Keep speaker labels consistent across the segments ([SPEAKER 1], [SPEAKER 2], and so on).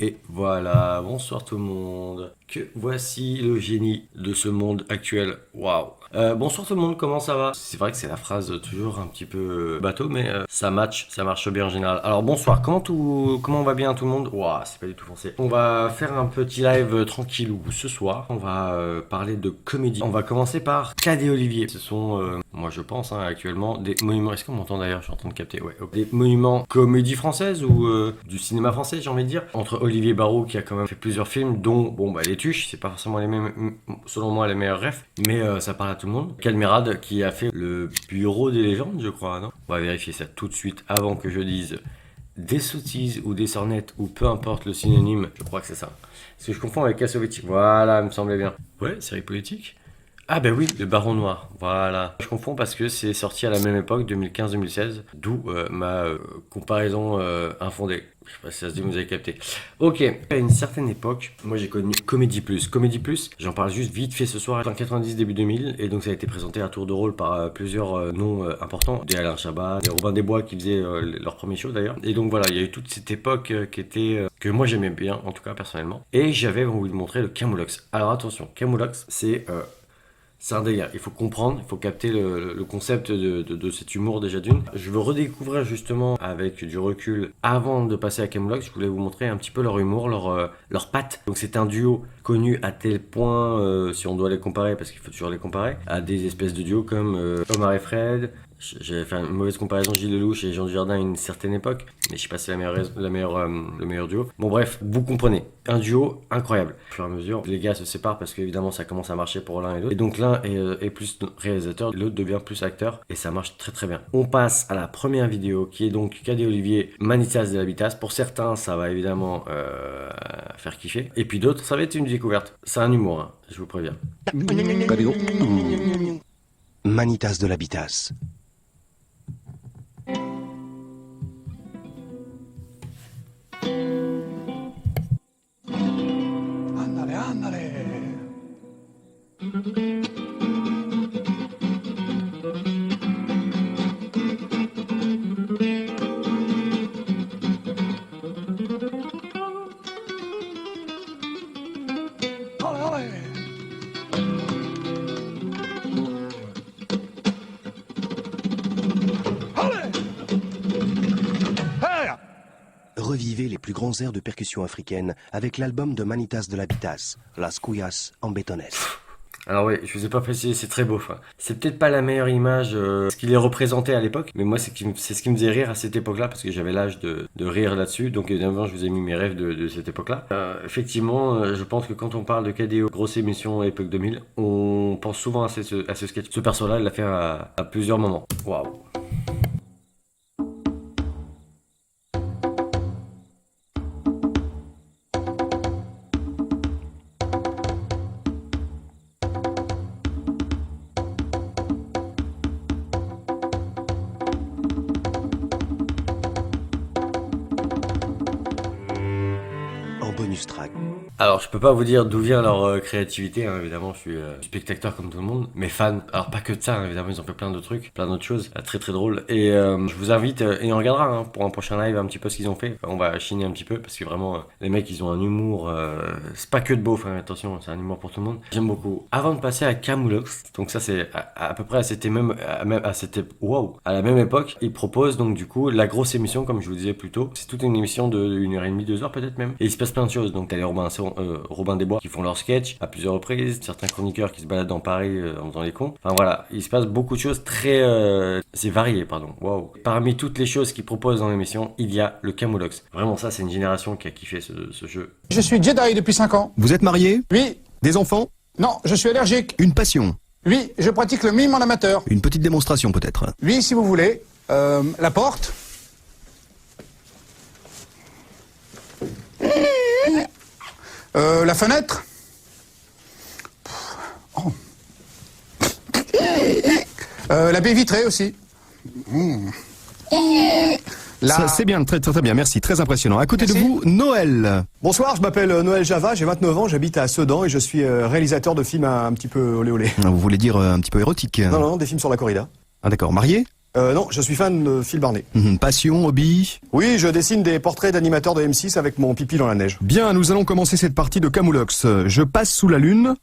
[SPEAKER 1] Et voilà, bonsoir tout le monde. Que voici le génie de ce monde actuel. Waouh. Bonsoir tout le monde, comment ça va? C'est vrai que c'est la phrase toujours un petit peu bateau, mais ça marche bien en général. Alors bonsoir, comment va bien tout le monde? Waouh, c'est pas du tout français. On va faire un petit live tranquillou ce soir. On va parler de comédie. On va commencer par Cadet Olivier. Ce sont, moi je pense actuellement, des monuments. Est-ce qu'on m'entend d'ailleurs? Je suis en train de capter. Ouais. Ok. Des monuments comédie française ou du cinéma français, j'ai envie de dire. Entre Olivier Barrault qui a quand même fait plusieurs films, dont bon bah Les Tuches, c'est pas forcément les mêmes, selon moi les meilleurs refs, mais ça parle à tout le monde. Calmerade qui a fait le Bureau des légendes, je crois, non? On va vérifier ça tout de suite avant que je dise des sottises ou des sornettes ou peu importe le synonyme. Je crois que c'est ça. Parce que je confonds avec Cassovetti. Voilà, il me semblait bien. Ouais, série politique. Ah ben oui, le Baron Noir, voilà. Je confonds parce que c'est sorti à la même époque, 2015-2016, d'où ma comparaison infondée. Je sais pas si ça se dit, vous avez capté. Ok, à une certaine époque, moi j'ai connu Comédie Plus. Comédie Plus, j'en parle juste vite fait ce soir, fin 90, début 2000, et donc ça a été présenté à tour de rôle par plusieurs noms importants, des Alain Chabat, des Robin des Bois qui faisaient leur premier show d'ailleurs. Et donc voilà, il y a eu toute cette époque qui était, que moi j'aimais bien, en tout cas personnellement. Et j'avais envie de montrer le Camoulox. Alors attention, Camoulox, c'est un délire, il faut comprendre, il faut capter le concept de cet humour déjà d'une. Je veux redécouvrir justement avec du recul, avant de passer à Camoulox, je voulais vous montrer un petit peu leur humour, leur patte. Donc c'est un duo connu à tel point, si on doit les comparer, parce qu'il faut toujours les comparer, à des espèces de duos comme Omar et Fred. J'avais fait une mauvaise comparaison Gilles Lelouch et Jean Dujardin à une certaine époque, mais je sais pas si c'est le meilleur duo. Bon bref, vous comprenez, un duo incroyable. Au fur et à mesure, les gars se séparent parce qu'évidemment ça commence à marcher pour l'un et l'autre. Et donc l'un est plus réalisateur, l'autre devient plus acteur, et ça marche très très bien. On passe à la première vidéo qui est donc Cadet Olivier, Manitas de l'Habitas. Pour certains, ça va évidemment faire kiffer, et puis d'autres, ça va être une découverte. C'est un humour, hein, je vous préviens.
[SPEAKER 2] Manitas de l'Habitas.
[SPEAKER 3] Ándale, ándale. Ole, ole. Ole. Hey!
[SPEAKER 2] Revivez les plus grands airs de percussion africaine avec l'album de Manitas de l'Habitas, Las Cuyas Ambetones.
[SPEAKER 1] Alors oui, je vous ai pas précisé, c'est très beau. Enfin, c'est peut-être pas la meilleure image, ce qu'il est représenté à l'époque, mais moi c'est ce qui me faisait rire à cette époque-là, parce que j'avais l'âge de rire là-dessus, donc évidemment je vous ai mis mes rêves de cette époque-là. Effectivement, je pense que quand on parle de KDO, grosse émission époque 2000, on pense souvent à ce sketch. Ce perso-là, il l'a fait à plusieurs moments. Waouh.
[SPEAKER 2] Bonus track.
[SPEAKER 1] Alors je peux pas vous dire d'où vient leur créativité, hein, évidemment je suis spectateur comme tout le monde, mais fan, alors pas que de ça, hein, évidemment ils ont fait plein de trucs, plein d'autres choses, très très drôles, et je vous invite, et on regardera hein, pour un prochain live un petit peu ce qu'ils ont fait, on va chiner un petit peu, parce que vraiment les mecs ils ont un humour, c'est pas que de beauf, hein, attention, c'est un humour pour tout le monde, j'aime beaucoup. Avant de passer à Camoulox, donc ça c'est à peu près à la même époque, ils proposent donc du coup la grosse émission comme je vous disais plus tôt, c'est toute une émission de 1h30, 2h peut-être même, et il se passe plein de choses, donc t'as les Robin des Bois qui font leur sketch à plusieurs reprises, certains chroniqueurs qui se baladent dans Paris en faisant les cons. Enfin voilà, il se passe beaucoup de choses très... c'est varié, pardon. Waouh. Parmi toutes les choses qu'ils proposent dans l'émission, il y a le Camoulox. Vraiment ça, c'est une génération qui a kiffé ce jeu.
[SPEAKER 3] Je suis Jedi depuis 5 ans.
[SPEAKER 4] Vous êtes marié?
[SPEAKER 3] Oui.
[SPEAKER 4] Des enfants?
[SPEAKER 3] Non, je suis allergique.
[SPEAKER 4] Une passion?
[SPEAKER 3] Oui, je pratique le mime en amateur.
[SPEAKER 4] Une petite démonstration peut-être?
[SPEAKER 3] Oui, si vous voulez. La porte. La fenêtre. Oh. La baie vitrée aussi.
[SPEAKER 4] C'est bien, très, très, très bien, merci, très impressionnant. À côté
[SPEAKER 3] Merci.
[SPEAKER 4] de vous, Noël.
[SPEAKER 5] Bonsoir, je m'appelle Noël Java, j'ai 29 ans, j'habite à Sedan et je suis réalisateur de films un petit peu olé olé.
[SPEAKER 4] Vous voulez dire un petit peu érotique?
[SPEAKER 5] Non, non, des films sur la corrida.
[SPEAKER 4] Ah d'accord, marié?
[SPEAKER 5] Non, je suis fan de Phil Barnet.
[SPEAKER 4] Passion, hobby.
[SPEAKER 5] Oui, je dessine des portraits d'animateurs de M6 avec mon pipi dans la neige.
[SPEAKER 4] Bien, nous allons commencer cette partie de Camoulox. Je passe sous la lune.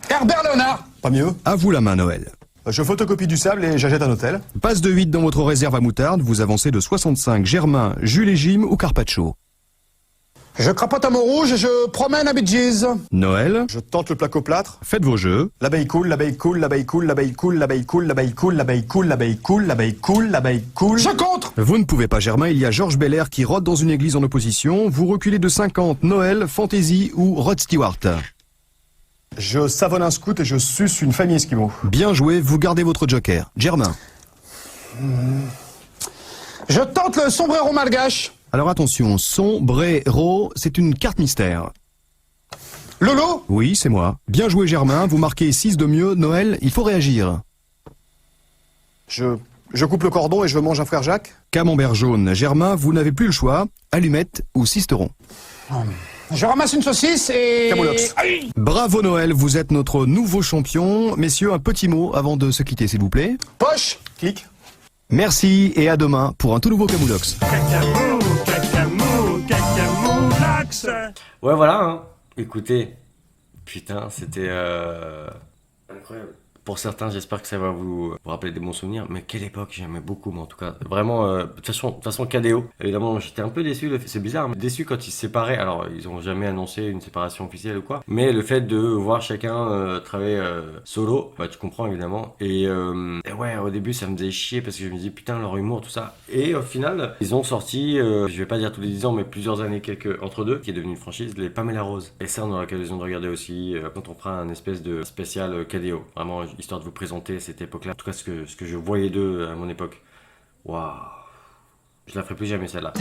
[SPEAKER 3] Herbert Léonard.
[SPEAKER 5] Pas mieux.
[SPEAKER 4] À vous la main, Noël.
[SPEAKER 5] Je photocopie du sable et j'achète un hôtel.
[SPEAKER 4] Passe de 8 dans votre réserve à moutarde. Vous avancez de 65. Germain, Jules et Jim ou Carpaccio.
[SPEAKER 3] Je crapote à Montrouge et je promène à Bee Gees.
[SPEAKER 4] Noël,
[SPEAKER 5] Je tente le placo-plâtre.
[SPEAKER 4] faites vos jeux.
[SPEAKER 5] L'abeille cool, l'abeille cool, l'abeille cool, l'abeille cool, l'abeille cool, l'abeille cool, l'abeille cool, l'abeille cool, l'abeille cool, l'abeille cool.
[SPEAKER 3] Je contre.
[SPEAKER 4] Vous ne pouvez pas, Germain. Il y a Georges Belair qui rôde dans une église en opposition. Vous reculez de 50. Noël, Fantasy ou Rod Stewart.
[SPEAKER 5] Je savonne un scout et je suce une famille esquimau.
[SPEAKER 4] Bien joué, vous gardez votre joker. Germain.
[SPEAKER 3] Je tente le sombrero malgache.
[SPEAKER 4] Alors attention, sombrero, c'est une carte mystère.
[SPEAKER 3] Lolo.
[SPEAKER 4] Oui, c'est moi. Bien joué, Germain. Vous marquez 6 de mieux. Noël, il faut réagir.
[SPEAKER 5] Je coupe le cordon et je mange un frère Jacques.
[SPEAKER 4] Camembert jaune. Germain, vous n'avez plus le choix. Allumette ou cisteron.
[SPEAKER 3] Je ramasse une saucisse et...
[SPEAKER 5] Camoulox.
[SPEAKER 3] Aïe.
[SPEAKER 4] Bravo, Noël. Vous êtes notre nouveau champion. Messieurs, un petit mot avant de se quitter, s'il vous plaît.
[SPEAKER 3] Poche.
[SPEAKER 5] Clic.
[SPEAKER 4] Merci et à demain pour un tout nouveau Camoulox.
[SPEAKER 6] Cacamoulax.
[SPEAKER 1] Ouais, voilà, hein. Écoutez, putain, c'était incroyable. Pour certains, j'espère que ça va vous rappeler des bons souvenirs. Mais quelle époque, j'aimais beaucoup, moi, en tout cas. Vraiment, de toute façon, KDO. Évidemment, j'étais un peu déçu, c'est bizarre, mais déçu quand ils se séparaient. Alors, ils ont jamais annoncé une séparation officielle ou quoi. Mais le fait de voir chacun travailler solo, bah, tu comprends, évidemment. Et ouais, au début, ça me faisait chier parce que je me dis, putain, leur humour, tout ça. Et au final, ils ont sorti, je vais pas dire tous les 10 ans, mais plusieurs années entre deux, qui est devenu une franchise, les Pamela Rose. Et ça, on aura l'occasion de regarder aussi quand on fera un espèce de spécial KDO. Vraiment, histoire de vous présenter cette époque-là. En tout cas, ce que je voyais d'eux à mon époque. Waouh. Je la ferai plus jamais, celle-là.